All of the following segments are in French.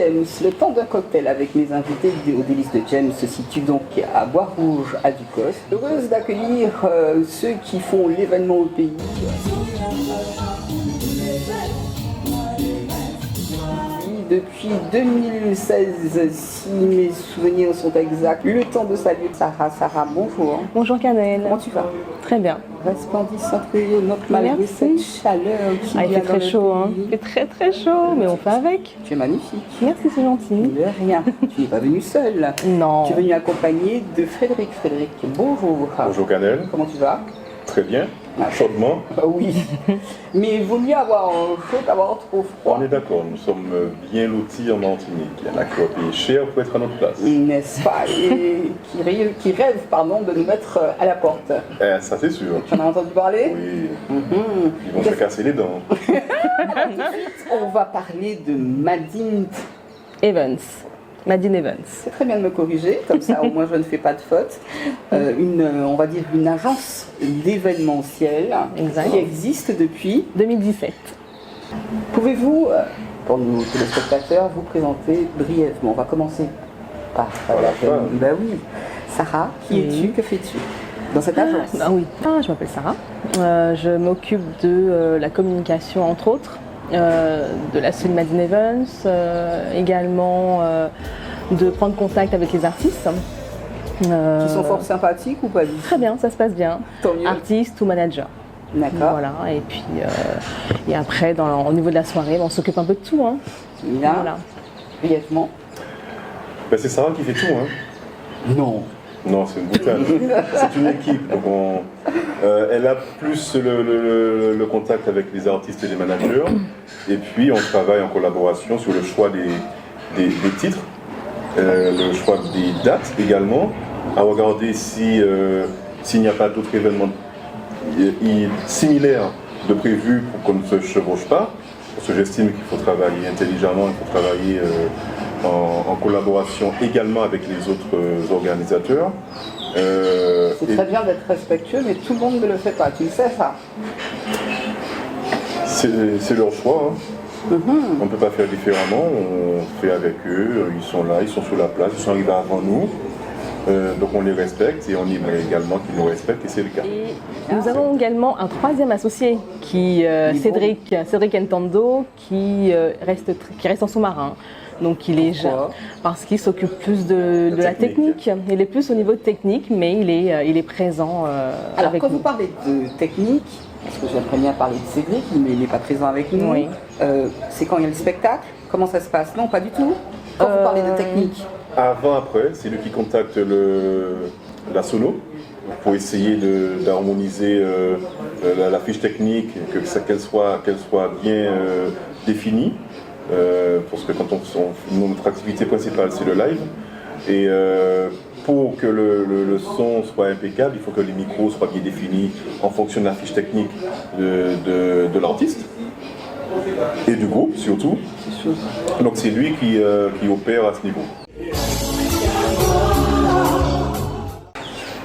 James, le temps d'un cocktail avec mes invités au délice de James se situe donc à Bois-Rouge, à Ducos. Heureuse d'accueillir ceux qui font l'événement au pays. Depuis 2016, si mes souvenirs sont exacts, le temps de saluer Sarah. Sarah, bonjour. Bonjour Canel. Comment tu vas? Très bien. Resplendissante malgré cette chaleur qui il fait très chaud, hein. Il fait très chaud, mais on fait avec. Tu es magnifique. Merci, c'est gentil. De rien. Tu n'es pas venue seule. Non. Tu es venue accompagnée de Frédéric. Frédéric, bonjour. Bonjour Canel. Comment tu vas? Très bien. Chaudement. Oui. Mais il vaut mieux avoir chaud qu'avoir trop froid. On est d'accord, nous sommes bien lotis en Martinique. Il y en a qui vont payer cher pour être à notre place. N'est-ce pas? Et qui rêvent de nous mettre à la porte. Ça c'est sûr. Tu en as entendu parler? Oui. Ils vont se casser les dents. On va parler de Madine Evans. C'est très bien de me corriger, comme ça au moins je ne fais pas de faute. On va dire une agence d'événementiel qui existe depuis 2017. Pouvez-vous, pour nos téléspectateurs, vous présenter brièvement? On va commencer par ben oui. Sarah, qui es-tu? Que fais-tu dans cette agence? Je m'appelle Sarah. Je m'occupe de la communication entre autres. De la suite Madine Evans, également de prendre contact avec les artistes. Qui sont fort sympathiques ou pas du tout? Très bien, ça se passe bien. Tant mieux. Artiste ou manager. D'accord. Voilà, et puis et après, au niveau de la soirée, on s'occupe un peu de tout. Hein. Bien. Voilà. Brièvement. C'est Sarah qui fait tout. Hein. Non, c'est une boutade. C'est une équipe. Donc elle a plus le contact avec les artistes et les managers. Et puis on travaille en collaboration sur le choix des titres, le choix des dates également, à regarder s'il n'y a pas d'autres événements similaires de prévus pour qu'on ne se chevauche pas. Parce que j'estime qu'il faut travailler intelligemment, il faut travailler en collaboration également avec les autres organisateurs. C'est très bien d'être respectueux, mais tout le monde ne le fait pas, tu le sais ça? C'est leur choix. Hein. On ne peut pas faire différemment, on fait avec eux, ils sont là, ils sont sur la place, ils sont arrivés avant nous. Donc on les respecte et on aimerait également qu'ils nous respectent et c'est le cas. Et nous avons également un troisième associé, Cédric Ntando, qui reste en sous-marin. Donc il est parce qu'il s'occupe plus de la technique. Il est plus au niveau technique, mais il est présent Alors avec quand nous. vous parlez de technique, parce que j'aimerais bien parler de Cédric, mais il n'est pas présent avec nous. Oui. C'est quand il y a le spectacle? Comment ça se passe? Non, pas du tout. Quand vous parlez de technique. Avant, après, c'est lui qui contacte la sono pour essayer d'harmoniser la fiche technique, qu'elle soit bien définie. Parce que notre activité principale c'est le live et pour que le son soit impeccable, il faut que les micros soient bien définis en fonction de la fiche technique de l'artiste et du groupe surtout. Donc c'est lui qui opère à ce niveau.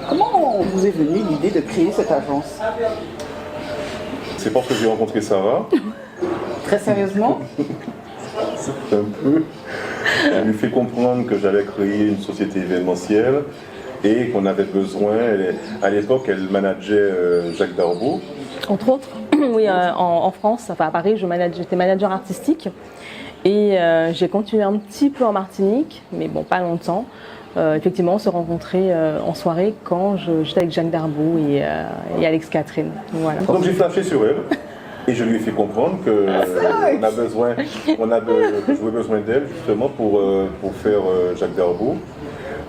Comment vous est venue l'idée de créer cette agence? C'est parce que j'ai rencontré Sarah. Très sérieusement? Un peu. Elle lui fait comprendre que j'allais créer une société événementielle et qu'on avait besoin. À l'époque, elle manageait Jacques Darboux. Entre autres, oui, en France, à Paris, j'étais manager artistique et j'ai continué un petit peu en Martinique, mais bon, pas longtemps. Effectivement, on se rencontrait en soirée quand j'étais avec Jacques Darboux et Alex Catherine. Voilà. Donc j'ai flashé sur elle. Et je lui ai fait comprendre que j'aurais besoin d'elle justement pour faire Jacques Darboux.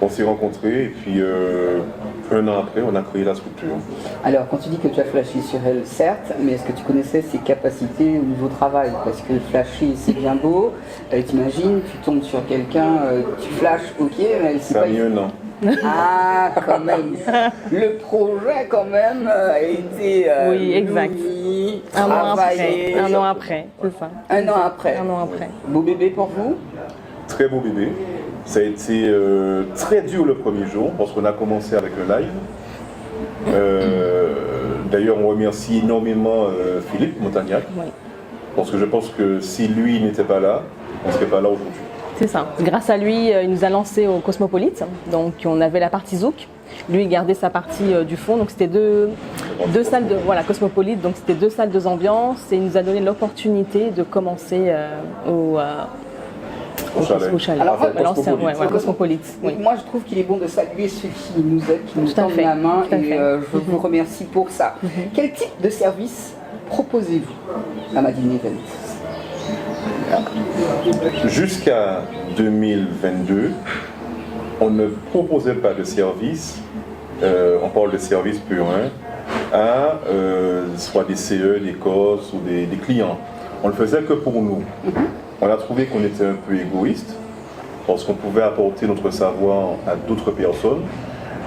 On s'est rencontrés et puis un an après, on a créé la structure. Alors, quand tu dis que tu as flashé sur elle, certes, mais est-ce que tu connaissais ses capacités au niveau travail? Parce que flasher, c'est bien beau. T'imagines, tu tombes sur quelqu'un, tu flashes, ok, mais c'est ça pas... a mis un an. Ah, quand même. Le projet, quand même, a été oui, exact. Un an après, c'est ça. Un an après. Beau bébé pour vous? Très beau bébé. Ça a été très dur le premier jour parce qu'on a commencé avec le live. D'ailleurs, on remercie énormément Philippe Montagnac. Oui. Parce que je pense que si lui n'était pas là, on ne serait pas là aujourd'hui. C'est ça. Grâce à lui, il nous a lancé au Cosmopolite. Donc on avait la partie Zouk. Lui, il gardait sa partie du fond. Donc c'était deux salles de Cosmopolite. Donc c'était 2 salles, 2 ambiances. Et il nous a donné l'opportunité de commencer au chalet. Alors, Cosmopolite. Oui. Moi, je trouve qu'il est bon de saluer ceux qui nous aident, qui nous tendent la main, et je vous remercie pour ça. Quel type de service proposez-vous à Madine Event? Jusqu'à 2022, on ne proposait pas de service, on parle de service pur, à soit des CE, des COS ou des clients. On ne le faisait que pour nous. On a trouvé qu'on était un peu égoïste parce qu'on pouvait apporter notre savoir à d'autres personnes.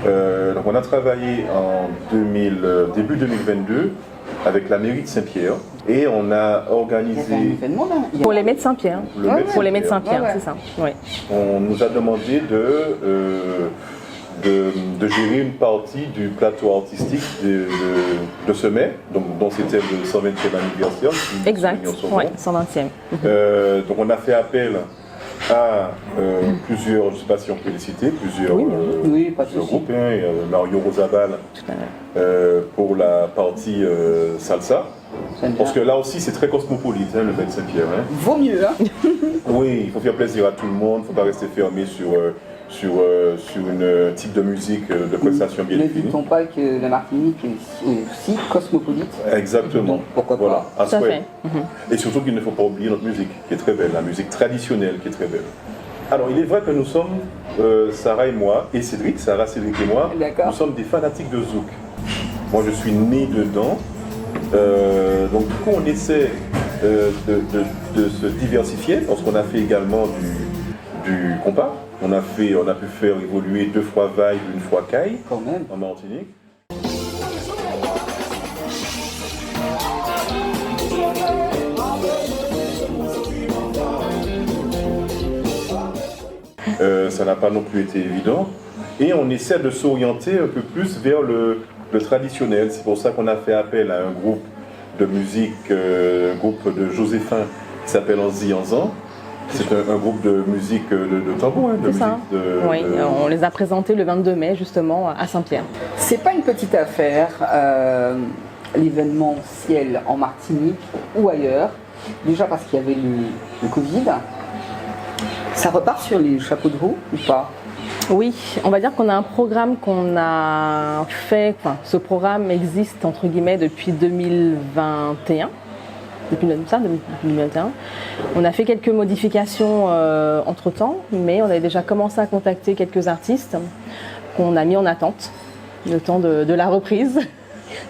Donc on a travaillé en début 2022 avec la mairie de Saint-Pierre et on a organisé... Pour les médecins Pierre. Pour les médecins Pierre, c'est ça. Oui. On nous a demandé de gérer une partie du plateau artistique de ce mai, dont c'était le 120e anniversaire. Exact, oui, 120e. Donc on a fait appel à plusieurs, je ne sais pas si on peut les citer, plusieurs groupes, Mario Rosabal pour la partie salsa. Parce que là aussi c'est très cosmopolite, le Bel Saint-Pierre. Vaut mieux, hein. Oui, il faut faire plaisir à tout le monde, il ne faut pas rester fermé sur un type de musique de prestation bien définie. Ne dit-on pas que la Martinique est aussi cosmopolite? Exactement. Donc, pourquoi pas? Tout à fait. Et surtout qu'il ne faut pas oublier notre musique, qui est très belle, la musique traditionnelle qui est très belle. Alors, il est vrai que nous sommes, Sarah et moi, et Sarah, Cédric et moi, nous sommes des fanatiques de Zouk. Moi, je suis né dedans. Donc, du coup, on essaie de se diversifier, parce qu'on a fait également du compas. On a pu faire évoluer 2 fois Vibe, 1 fois Caille en Martinique. Ça n'a pas non plus été évident. Et on essaie de s'orienter un peu plus vers le traditionnel. C'est pour ça qu'on a fait appel à un groupe de musique, un groupe de Joséphin qui s'appelle Anzi Anzan. C'est un groupe de musique de tambour, de musique oui, on les a présentés le 22 mai justement à Saint-Pierre. C'est pas une petite affaire, l'événementiel en Martinique ou ailleurs. Déjà parce qu'il y avait le Covid. Ça repart sur les chapeaux de roue ou pas? Oui, on va dire qu'on a un programme qu'on a fait, ce programme existe entre guillemets depuis 2021. Depuis 2021. On a fait quelques modifications entre-temps, mais on avait déjà commencé à contacter quelques artistes qu'on a mis en attente le temps de la reprise.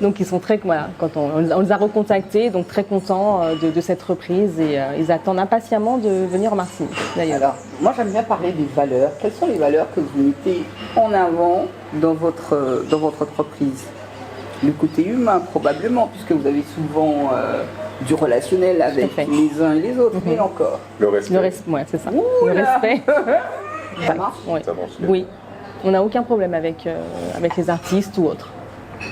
Donc ils sont très, quand on les a recontactés, donc très contents de cette reprise et ils attendent impatiemment de venir en Martinique d'ailleurs. Alors, moi j'aime bien parler des valeurs. Quelles sont les valeurs que vous mettez en avant dans votre entreprise? Le côté humain probablement, puisque vous avez souvent du relationnel avec les uns et les autres, mais encore. Le respect. Ouais, c'est ça. Le respect. Ça marche? Oui. Ça marche bien. Oui. On n'a aucun problème avec les artistes ou autres.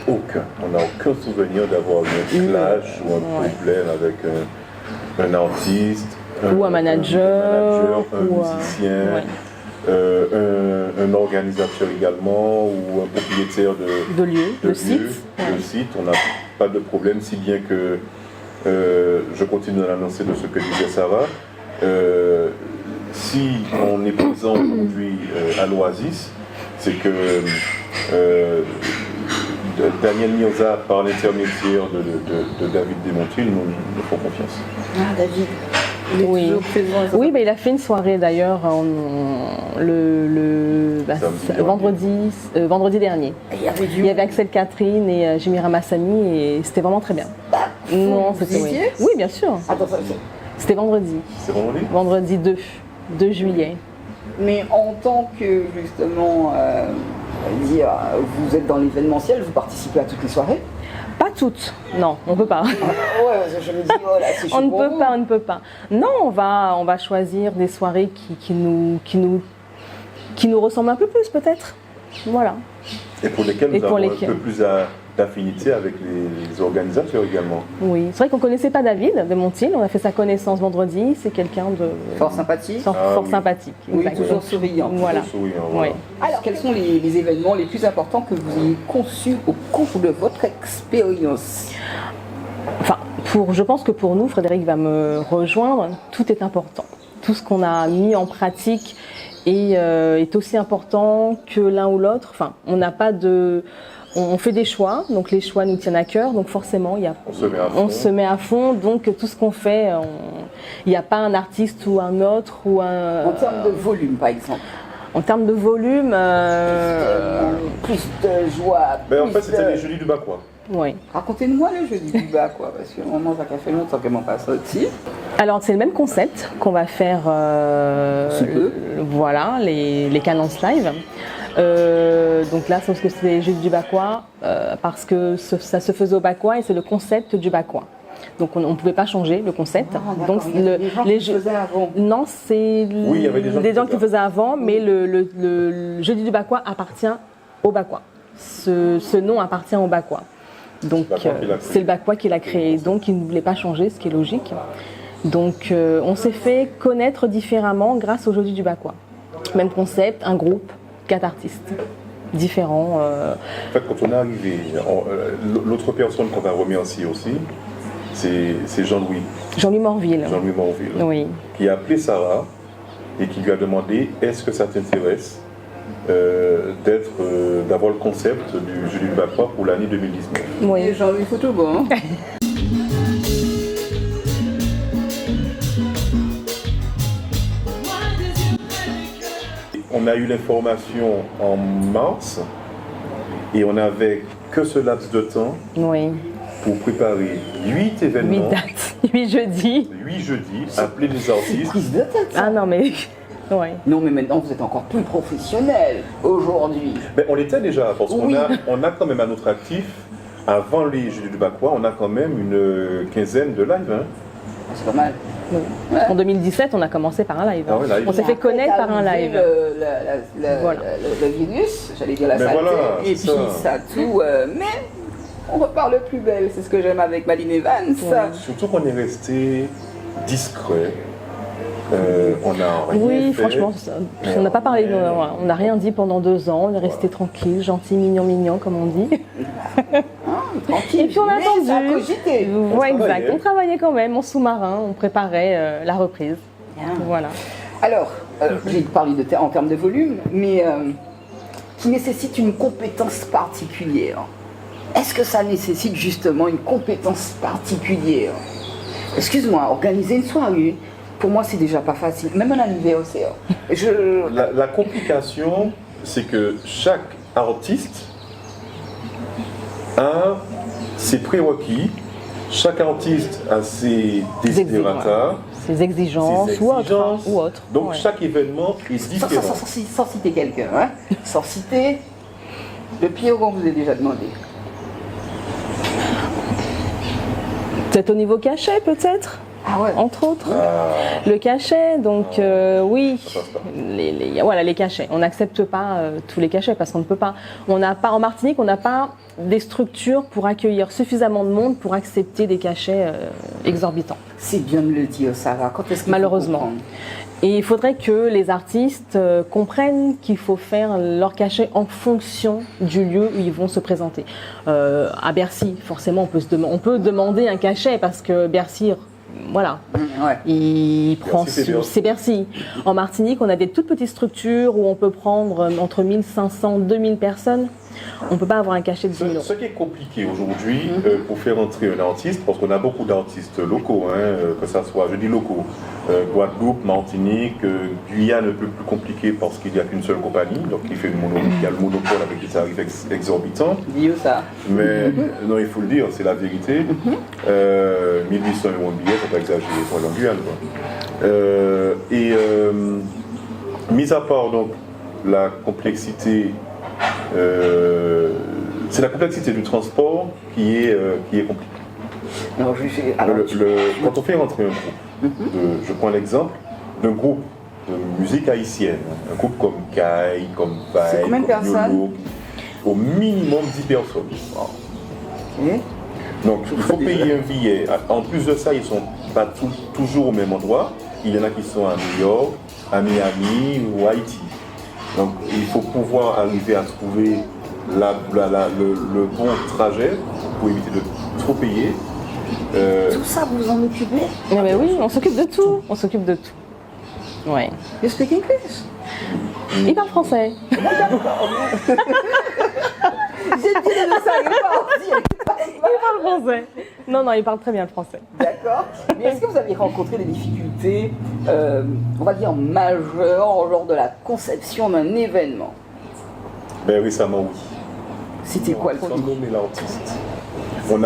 Aucun. On n'a aucun souvenir d'avoir eu un clash ou un problème avec un artiste. Ou un manager. Un musicien. Un organisateur également ou un propriétaire de lieu, de site. On n'a pas de problème, si bien que je continue à l'annoncer de ce que disait Sarah. Si on est présent aujourd'hui à l'Oasis, c'est que Daniel Mirza, par l'intermédiaire de David Desmontiers, nous font confiance. Ah, David. Oui, il a fait une soirée d'ailleurs vendredi dernier. Il y avait Axel Catherine et Jimmy Ramassani et c'était vraiment très bien. Oui, bien sûr. Attends, c'était vendredi. C'est vendredi? Vendredi 2 juillet. Mais en tant que justement, vous êtes dans l'événementiel, vous participez à toutes les soirées? Pas toutes, non, on ne peut pas. Je me dis, oh là, c'est chaud. On ne peut pas. Non, on va choisir des soirées qui nous ressemblent un peu plus peut-être. Voilà. Et pour lesquelles nous avons un peu plus d'affinité avec les organisateurs également. Oui, c'est vrai qu'on ne connaissait pas David de Montil, on a fait sa connaissance vendredi, c'est quelqu'un de Fort sympathique. fort sympathique. Oui, exactement. toujours souriant. Voilà. Toujours souriant, voilà. Oui. Alors, quels sont les événements les plus importants que vous ayez conçus au cours de votre expérience? Enfin, je pense que pour nous, Frédéric va me rejoindre, tout est important. Tout ce qu'on a mis en pratique est aussi important que l'un ou l'autre. Enfin, on n'a pas de... On fait des choix, donc les choix nous tiennent à cœur, donc forcément, on se met à fond, donc tout ce qu'on fait, il n'y a pas un artiste ou un autre ou un... En termes de volume, par exemple. En termes de volume... Plus de joie. En fait, c'était les jeudis du Bacois. Oui. Racontez-moi le jeudi du bas, quoi, parce que vraiment, ça fait longtemps qu'elle m'en passe aussi. Alors, c'est le même concept qu'on va faire, voilà, les cadences live. Donc là, sauf que c'est juste du Bacois, parce que ça se faisait au Bacois et c'est le concept du Bacois. Donc on ne pouvait pas changer le concept. Donc les gens qui faisaient avant. Non, c'est Oui, il y avait des gens qui faisaient avant, mais le jeudi du Bacois appartient au Bacois. Ce nom appartient au Bacois. Donc c'est le Bacois qui l'a créé. Donc il ne voulait pas changer, ce qui est logique. Donc on s'est fait connaître différemment grâce au jeudi du Bacois. Même concept, un groupe, 4 artistes différents. En fait, quand on est arrivé, l'autre personne qu'on va remercier aussi, c'est Jean-Louis. Jean-Louis Morville. Jean-Louis Morville. Oui. Qui a appelé Sarah et qui lui a demandé est-ce que ça t'intéresse d'avoir le concept du jeudi du Bacois pour l'année 2019. Oui. Et Jean-Louis photo bon. On a eu l'information en mars et on n'avait que ce laps de temps Oui. pour préparer 8 événements, 8 dates, 8 jeudis. 8 jeudis, appeler les artistes. Prise de tête, ça. Ah non, mais. Ouais. Non, mais maintenant, vous êtes encore plus professionnel aujourd'hui. Ben, on l'était déjà, parce qu'on Oui. on a quand même à notre actif, avant les Jeudis du Bacois, on a quand même une quinzaine de lives. Hein. C'est pas mal. Oui. Ouais. En 2017, on a commencé par un live. Ah ouais, live. On s'est fait Après, connaître t'as par un arrivé live. Voilà. Le virus, j'allais dire la Mais saleté, voilà, et puis c'est ça tout. Mais on repart le plus belle, c'est ce que j'aime avec Maline Evans. Surtout qu'on est resté discret. On a rien Oui, fait. franchement, on n'a pas parlé, on n'a rien dit pendant 2 ans, on est resté tranquille, gentil, mignon, comme on dit. Tranquille. Et puis on a Mais attendu. ça a cogité. Ouais, exact. travaillait. On travaillait quand même en sous-marin, on préparait la reprise. Bien. Voilà. Alors, j'ai parlé en termes de volume, mais qui nécessite une compétence particulière. Est-ce que ça nécessite justement une compétence particulière? Excuse-moi, organiser une soirée, pour moi c'est déjà pas facile, même un anniversaire. La complication, c'est que chaque artiste a ses prérequis, chaque artiste a ses desiderata, Ses exigences, ses ou exigences. autres. Donc Ouais. chaque événement est différent. Sans citer quelqu'un, hein. Sans citer le pire qu'on vous ait déjà demandé. Peut-être au niveau cachet, peut-être, Ah ouais. entre autres. Le cachet, donc oui, Ça passe pas. voilà, les cachets. On n'accepte pas tous les cachets parce qu'on ne peut pas. On n'a pas en Martinique, on n'a pas des structures pour accueillir suffisamment de monde pour accepter des cachets exorbitants. C'est bien de le dire, Sarah. Quand est-ce qu'il faut Malheureusement. comprendre? Et il faudrait que les artistes comprennent qu'il faut faire leur cachet en fonction du lieu où ils vont se présenter. À Bercy, forcément, on peut demander un cachet parce que Bercy, voilà, Ouais. il prend, c'est Bercy. c'est Bercy. En Martinique, on a des toutes petites structures où on peut prendre entre 1500 2000 personnes. On ne peut pas avoir un cachet de 10 000 euros. Ce qui est compliqué aujourd'hui pour faire entrer un artiste, parce qu'on a beaucoup d'artistes locaux, que ça soit, je dis locaux, Guadeloupe, Martinique, Guyane un peu plus compliqué parce qu'il n'y a qu'une seule compagnie, donc il y a le monopole avec des tarifs exorbitants. Dis ça. Mais non, il faut le dire, c'est la vérité. 1800 € de billet, faut pas exagérer pour aller en Guyane. Mis à part donc la complexité, c'est la complexité du transport qui est compliquée. Alors, Quand on fait rentrer un groupe, je prends l'exemple d'un groupe de musique haïtienne, un groupe comme Kai, comme C'est Vaille, combien de comme personnes? Yolo, au minimum 10 personnes. Ok. Donc il faut payer un billet. En plus de ça, ils ne sont pas toujours au même endroit. Il y en a qui sont à New York, à Miami ou à Haïti. Donc il faut pouvoir arriver à trouver le bon trajet pour éviter de trop payer. Tout ça, vous vous en occupez? Eh ben oui, on s'occupe de tout. On s'occupe de tout. Ouais. You speak English? Il parle français. J'ai dit de ça, il est pas dit. Il parle français. Non, il parle très bien le français. D'accord. Mais est-ce que vous avez rencontré des difficultés, on va dire majeures, lors de la conception d'un événement? Ben récemment, oui. C'était quoi le Sans truc? nommer l'artiste. On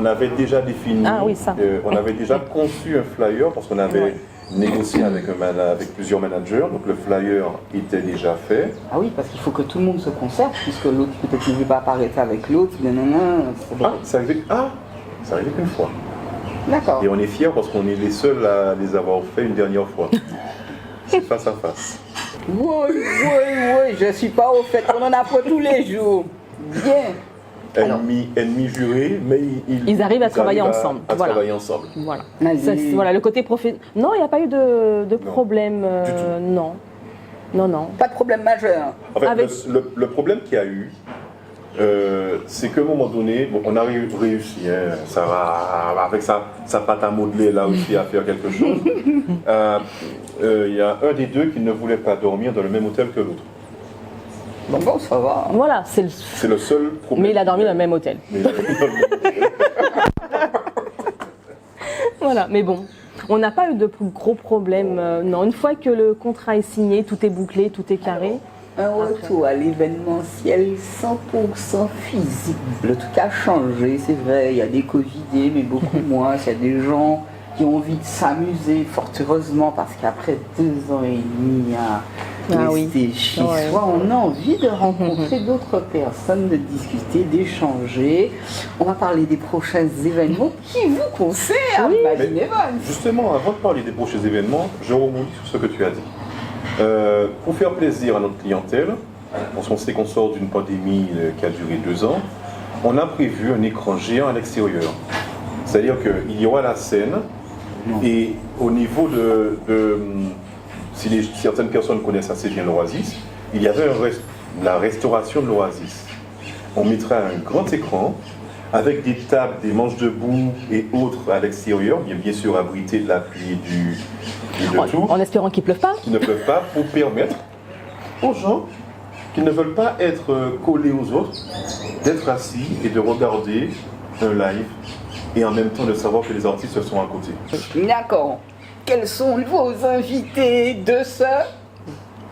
avait déjà défini, Ah oui, ça. on avait déjà conçu un flyer parce qu'on avait négocié avec plusieurs managers, donc le flyer était déjà fait. Ah oui, parce qu'il faut que tout le monde se concerte, puisque l'autre peut-être ne veut pas apparaître avec l'autre. Non, c'est bon. Ça arrivait qu'une fois. D'accord. Et on est fiers parce qu'on est les seuls à les avoir fait une dernière fois. C'est face à face. Oui, je suis pas au fait, on en apprend tous les jours. Bien. Alors. Ennemis jurés, mais Ils arrivent à travailler ensemble. À Voilà. travailler ensemble. Voilà. Vas-y. Ça, voilà, le côté professionnel. Non, il n'y a pas eu de problème. Du tout. Non. Pas de problème majeur. En fait, Avec- le problème qu'il y a eu, c'est qu'à un moment donné, bon, on a réussi, hein, Sarah, avec sa pâte à modeler, elle a réussi à faire quelque chose. Il y a un des deux qui ne voulait pas dormir dans le même hôtel que l'autre. Bon, ça va. Voilà, C'est le seul problème. mais il a dormi dans le même hôtel. Mais il a dormi dans le même hôtel. Voilà, mais bon, on n'a pas eu de gros problèmes. Non, une fois que le contrat est signé, tout est bouclé, tout est carré. Un retour à l'événementiel 100% physique. Le truc a changé, c'est vrai, il y a des Covidés, mais beaucoup moins. Il y a des gens qui ont envie de s'amuser, fort heureusement, parce qu'après 2 ans et demi à rester chez soi, on a envie de rencontrer d'autres personnes, de discuter, d'échanger. On va parler des prochains événements qui vous concernent, Madeleine Evans. Justement, avant de parler des prochains événements, je rebondis sur ce que tu as dit. Pour faire plaisir à notre clientèle, parce qu'on sait qu'on sort d'une pandémie qui a duré 2 ans, on a prévu un écran géant à l'extérieur. C'est-à-dire qu'il y aura la scène, et au niveau si certaines personnes connaissent assez bien l'Oasis, il y avait la restauration de l'Oasis. On mettra un grand écran avec des tables, des manches debout et autres à l'extérieur, bien sûr abrité de la pluie et de tout. En espérant qu'il ne pleuve pas. Qui ne peuvent pas, pour permettre aux gens qui ne veulent pas être collés aux autres, d'être assis et de regarder un live et en même temps de savoir que les artistes sont à côté. D'accord. Quels sont vos invités de ce...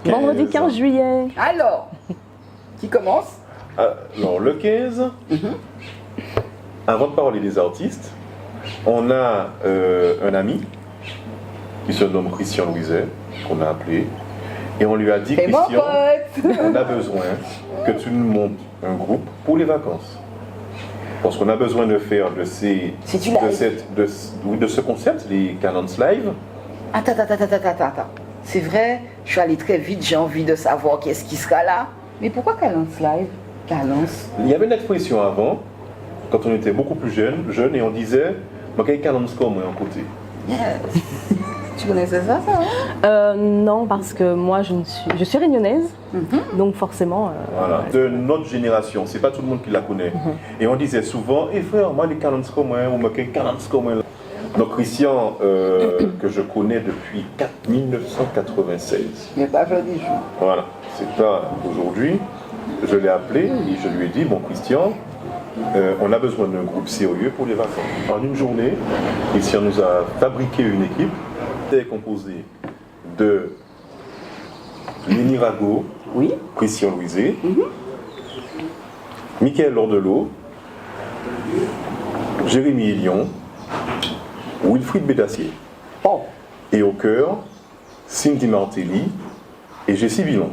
Vendredi 15 juillet. Alors, qui commence? Alors, le 15, avant de parler des artistes, on a un ami qui se nomme Christian Louiset, qu'on a appelé, et on lui a dit, C'est mon Christian, pote. on a besoin que tu nous montes un groupe pour les vacances. Parce qu'on a besoin de faire de ce concept, les Cadence Live. Attends. C'est vrai, je suis allée très vite, j'ai envie de savoir qu'est-ce qui sera là. Mais pourquoi Cadence Live? Cadence. Il y avait une expression avant, quand on était beaucoup plus jeune et on disait, moi, quel Cadence comme un côté. Yes. Tu connaissais ça Non, parce que moi je suis réunionnaise, donc forcément. Voilà, de notre génération, c'est pas tout le monde qui la connaît. Et on disait souvent, frère, moi les Cadence comme moi, ou moi quel Cadence comme moi. Donc Christian, que je connais depuis 1996. Mais pas joli jour. Voilà, c'est pas aujourd'hui. Je l'ai appelé et je lui ai dit, bon Christian, on a besoin d'un groupe sérieux pour les vacances. En une journée, Christian nous a fabriqué une équipe qui est composée de Léni Rago, Christian Louiset, Michael Lordelot, Jérémy Elion, Wilfried Bédassier. Et au cœur, Cindy Martelly et Jessie Villon.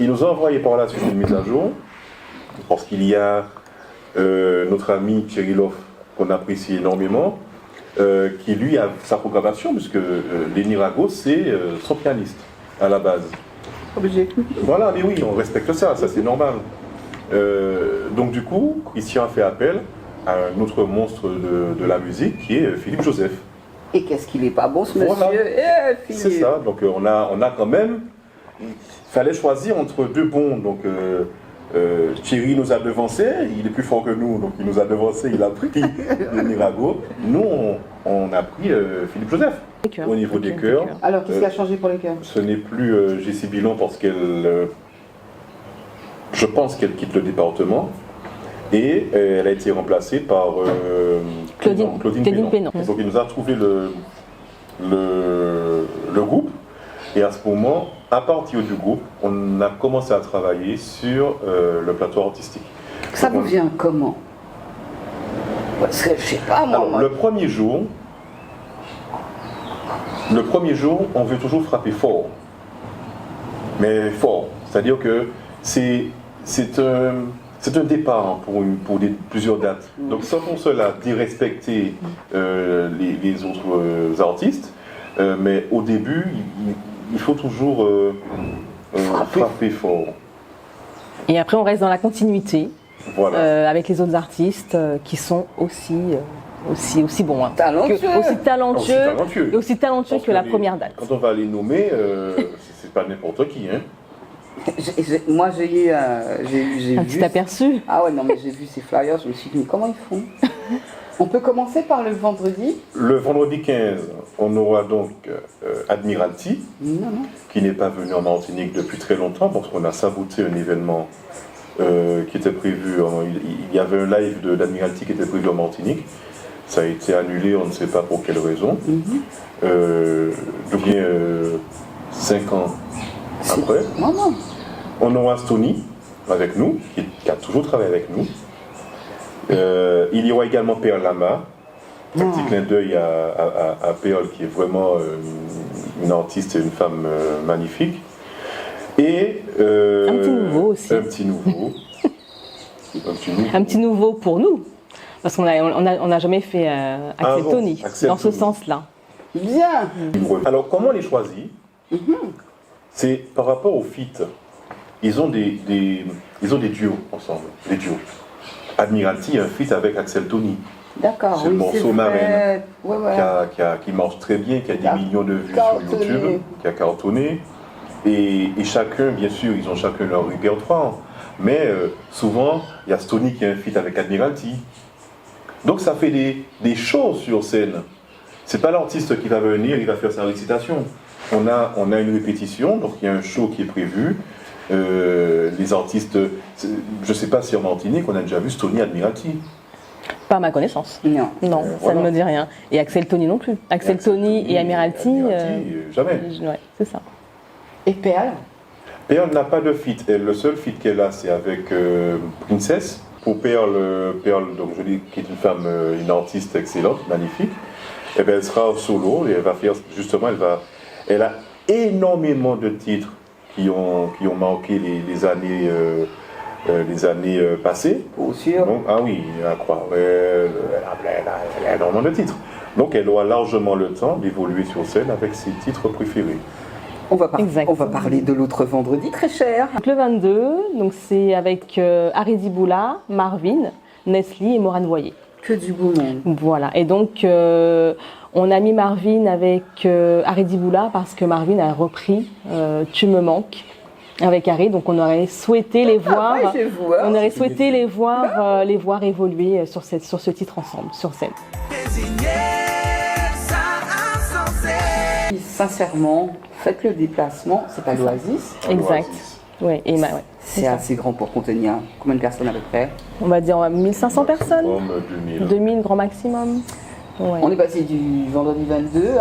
Il nous a envoyé par la suite une mise à jour, parce qu'il y a notre ami Cherilov, qu'on apprécie énormément, qui lui a sa programmation, puisque Léni Rago, c'est son pianiste à la base. Obligé. Voilà, mais oui, on respecte ça c'est normal. Donc du coup, Christian a fait appel à un autre monstre de la musique qui est Philippe Joseph. Et qu'est-ce qu'il est pas bon ce Voilà. monsieur. Philippe. C'est ça, donc on a quand même, il fallait choisir entre deux bons, donc Thierry nous a devancé, il est plus fort que nous, donc il nous a devancé, il a pris le Mirago. Nous, on a pris Philippe Joseph. Au niveau des chœurs. Alors qu'est-ce qui a changé pour les chœurs? Ce n'est plus Jessie Bilon parce qu'elle, je pense qu'elle quitte le département. Et elle a été remplacée par Claudine Pénon. Donc il nous a trouvé le groupe. Et à ce moment, à partir du groupe, on a commencé à travailler sur le plateau artistique. Ça vous vient comment? Parce que je sais pas moi. Alors, le premier jour, on veut toujours frapper fort. Mais fort. C'est-à-dire que c'est un départ pour plusieurs dates. Donc sans pour cela dérespecter les autres artistes, mais au début, il faut toujours frapper fort. Et après, on reste dans la continuité Voilà. avec les autres artistes qui sont aussi bons. Hein. Talentueux. Aussi talentueux. Et aussi talentueux que la première date. Quand on va les nommer, c'est pas n'importe qui. Hein. Moi j'ai eu Un petit aperçu. Ah ouais non mais j'ai vu ces flyers, je me suis dit mais comment ils font? On peut commencer par le vendredi. Le vendredi 15, on aura donc Admiralty, qui n'est pas venu en Martinique depuis très longtemps parce qu'on a saboté un événement qui était prévu. Il y avait un live d'Admiralty qui était prévu en Martinique. Ça a été annulé, on ne sait pas pour quelle raison. Donc 5 ans après. Non. On aura Stony avec nous, qui a toujours travaillé avec nous. Il y aura également Perle Lama. Un petit clin d'œil à Perle, qui est vraiment une artiste et une femme magnifique. Et un petit nouveau aussi. Un petit nouveau. Un petit nouveau pour nous. Parce qu'on n'a jamais fait Axel Tony dans ce sens-là. Bien. Alors comment on les choisit? C'est par rapport au feat. Ils ont des duos ensemble, des duos. Admiralty a un feat avec Axel Tony. D'accord. C'est le morceau Marraine qui marche très bien, qui a des millions de vues sur YouTube, qui a cartonné. Et chacun, bien sûr, ils ont chacun leur répertoire. Mais souvent, il y a Stony qui a un feat avec Admiralty. Donc ça fait des choses sur scène. C'est pas l'artiste qui va venir, il va faire sa récitation. On a une répétition, donc il y a un show qui est prévu. Les artistes, je ne sais pas si en Martinique on a déjà vu Stony Admiralty. Pas à ma connaissance. Non. Non, ça ne me dit rien. Et Axel Tony non plus. Axel Tony et Admiralty. Jamais. Ouais, c'est ça. Et Perle? Perle n'a pas de feat. Le seul feat qu'elle a, c'est avec Princess. Pour Perle, donc je dis, qui est une femme, une artiste excellente, magnifique. Et bien, elle sera solo et elle va faire justement, elle a énormément de titres qui ont marqué les années passées. Pour sûr. Donc, ah oui, à croire. Elle a énormément de titres. Donc elle aura largement le temps d'évoluer sur scène avec ses titres préférés. On va parler de l'autre vendredi, très cher. Donc, le 22, donc c'est avec Aridi Boula, Marvin, Nestlé et Morane Voyer. Que du beau monde. Voilà. Et donc on a mis Marvin avec Aridi Boula parce que Marvin a repris Tu me manques avec Harry. Donc on aurait souhaité les voir. On aurait souhaité les voir évoluer sur ce titre ensemble, sur scène. Sincèrement, faites le déplacement, c'est pas l'Oasis. Exact. Ouais, et ouais, c'est assez grand pour contenir combien de personnes à peu près? On va dire 1500 personnes. 2000 grand maximum. Ouais. On est passé du vendredi 22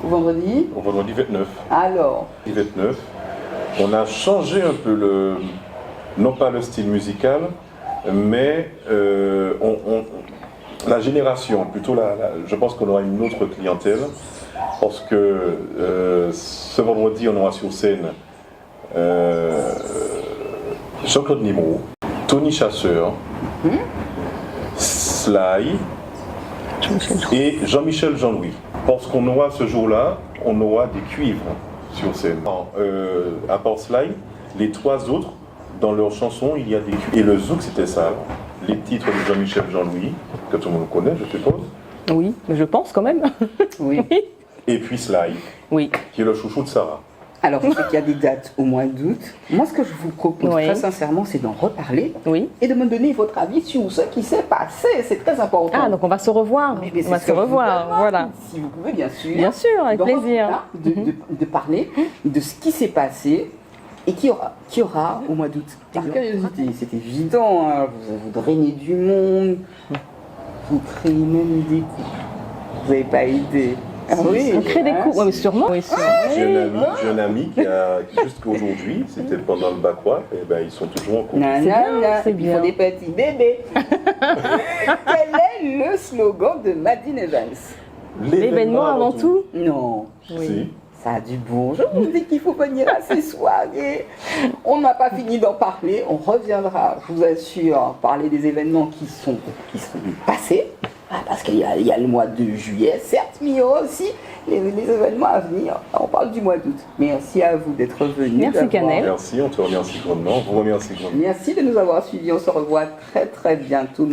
au vendredi? Au vendredi 29. Alors? Le 29, on a changé un peu non pas le style musical, mais la génération, plutôt je pense qu'on aura une autre clientèle, parce que ce vendredi, on aura sur scène Jean-Claude Nimrou, Tony Chasseur, Sly et Jean-Michel Jean-Louis. Parce qu'on aura ce jour-là, on aura des cuivres sur scène. À part Sly, les trois autres dans leurs chansons, il y a des... Et le zouk, c'était ça. Les titres de Jean-Michel Jean-Louis, que tout le monde connaît, je suppose. Oui, mais je pense quand même. Oui. Et puis Sly, Oui. qui est le chouchou de Sarah. Alors, je sais qu'il y a des dates au mois d'août. Moi, ce que je vous propose Oui. très sincèrement, c'est d'en reparler Oui. et de me donner votre avis sur ce qui s'est passé. C'est très important. Ah, donc on va se revoir. Mais On va c'est ce se que je vous revoir, demande. voilà. Si vous pouvez, bien sûr. Bien sûr, avec Donc, plaisir. voilà, de parler de ce qui s'est passé et qui aura au mois d'août. Par curiosité, c'est évident, hein, vous drainez du monde, vous créez même des couples. Vous n'avez pas idée. Ah oui, On crée des coups, ouais, mais sûrement. Oui, sûrement. J'ai un ami qui a, jusqu'aujourd'hui, c'était pendant le bac-wap, et ben ils sont toujours en couple. Nanana, c'est il bien. faut des petits bébés. Quel est le slogan de Madine Evans? L'événement avant tout. Non, Oui. Si. ça a du bon. Je vous dis qu'il faut venir à ces soirées. On n'a pas fini d'en parler. On reviendra, je vous assure, parler des événements qui sont passés. Ah, parce qu'il y a le mois de juillet, certes, mais il y aura aussi les événements à venir. On parle du mois d'août. Merci à vous d'être venus. Merci, Canel. Merci, on te remercie grandement. On vous remercie grandement. Merci de nous avoir suivis. On se revoit très très bientôt.